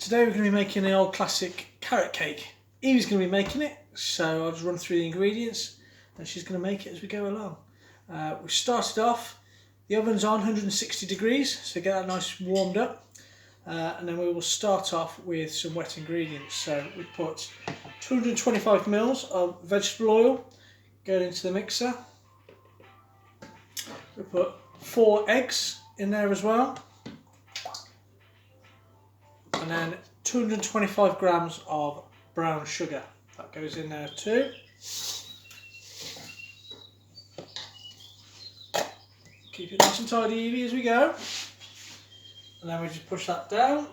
Today we're going to be making the old classic carrot cake. Evie's going to be making it, so I'll just run through the ingredients and she's going to make it as we go along. We started off, the oven's on 160 degrees, so get that nice warmed up. And then we will start off with some wet ingredients. So we put 225 ml of vegetable oil going into the mixer. We put 4 eggs in there as well. And then 225 grams of brown sugar. That goes in there too. Keep it nice and tidy, Evie, as we go. And then we just push that down.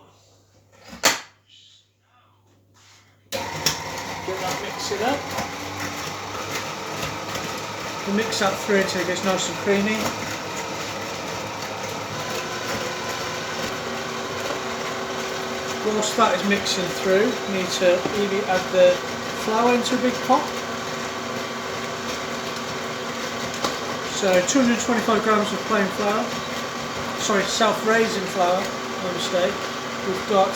Get that mixing up. We mix that through until it gets nice and creamy. Whilst that is mixing through, we need to Evie add the flour into a big pot. So 225 grams of plain flour. Sorry, self-raising flour, no mistake. We've got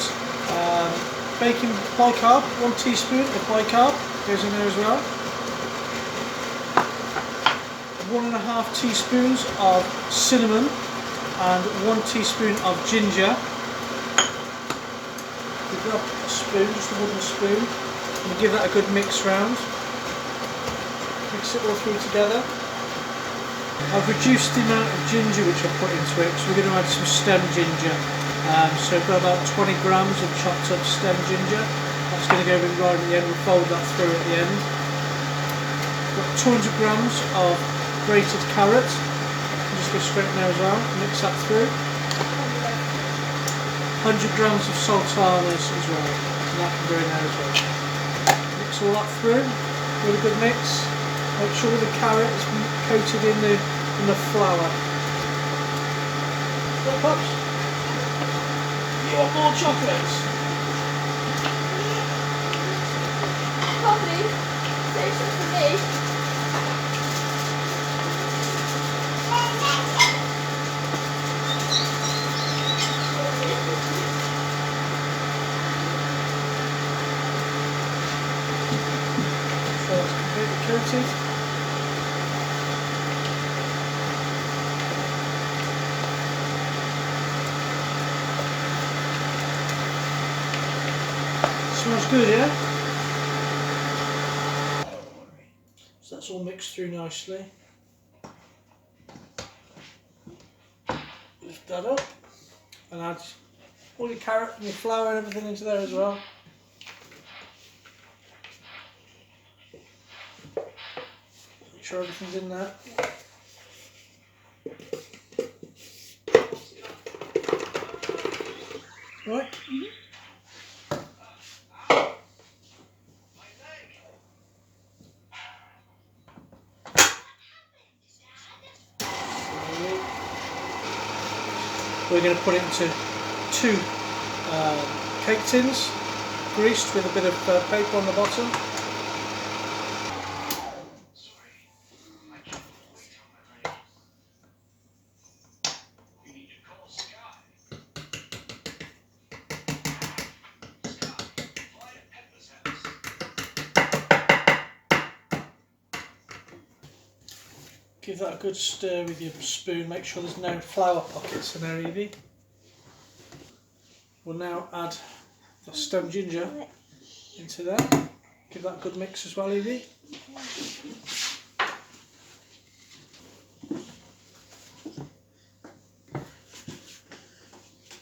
baking bicarb, 1 teaspoon of bicarb goes in there as well. 1.5 teaspoons of cinnamon and 1 teaspoon of ginger. We grab a spoon, just a wooden spoon, and we give that a good mix round. Mix it all through together. I've reduced the amount of ginger which I've put into it, so we're going to add some stem ginger. So I've got about 20 grams of chopped up stem ginger. That's going to go in right at the end. We'll fold that through at the end. We've got 200 grams of grated carrot. Just go straight in there as well. Mix that through. 100 grams of sultanas as well. And that can go in there as well. Mix all that through. Really good mix. Make sure the carrot is coated in the flour. What, Pops? You want more chocolates? Poppy, save some for me. So it's completely coated. Smells good, yeah? So that's all mixed through nicely. Lift that up and add all your carrot and your flour and everything into there as well. Make sure everything's in there. Right? Mm-hmm. We're going to put it into 2 cake tins, greased with a bit of paper on the bottom. Give that a good stir with your spoon, make sure there's no flour pockets in there, Evie. We'll now add the stem ginger into there. Give that a good mix as well, Evie.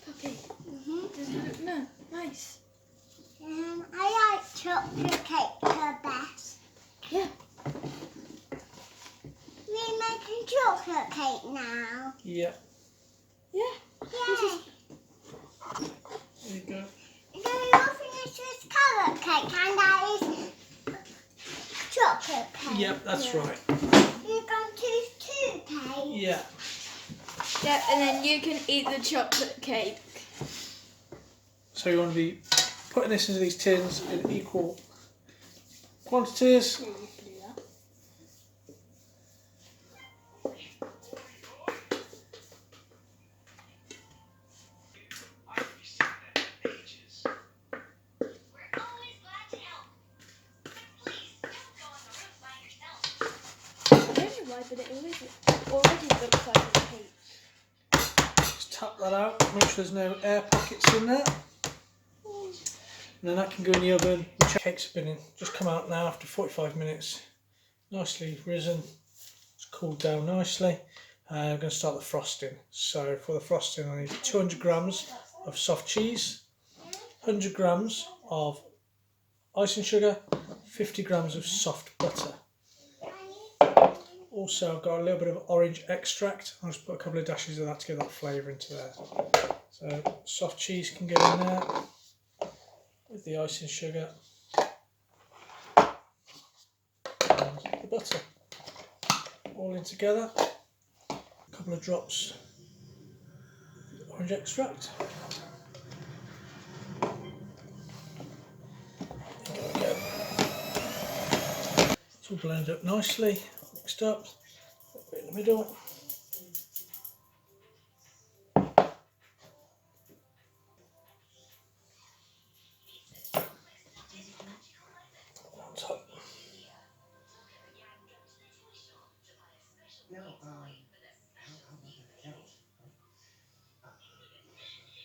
Poppy, does it look nice? I like chocolate cake the best. Yeah. We're making chocolate cake now. Yeah. Yeah. Yay! There you go. So you're finished with carrot cake and that is chocolate cake. Yep, that's right. You're going to choose 2 cakes. Yeah. Yeah, and then you can eat the chocolate cake. So you want to be putting this into these tins in equal quantities. But it already looks like a cake. Just tap that out, make sure there's no air pockets in there. And then that can go in the oven. The cakes have been in, just come out now after 45 minutes. Nicely risen, it's cooled down nicely. I'm going to start the frosting. So for the frosting I need 200 grams of soft cheese, 100 grams of icing sugar, 50 grams of soft butter. Also I've got a little bit of orange extract. I'll just put a couple of dashes of that to get that flavour into there. So soft cheese can go in there with the icing sugar and the butter. All in together. A couple of drops of orange extract. There we go. It's all blended up nicely, mixed up, a bit in the middle. On top.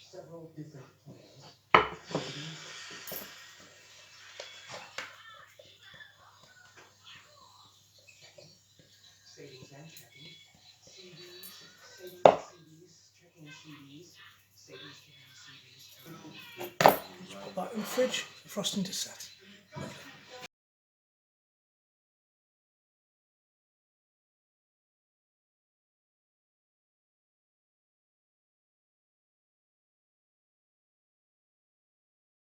Several different plans. Savings and checking. CDs, checking CDs, savings, checking CDs. Just put that in the fridge for frosting to set.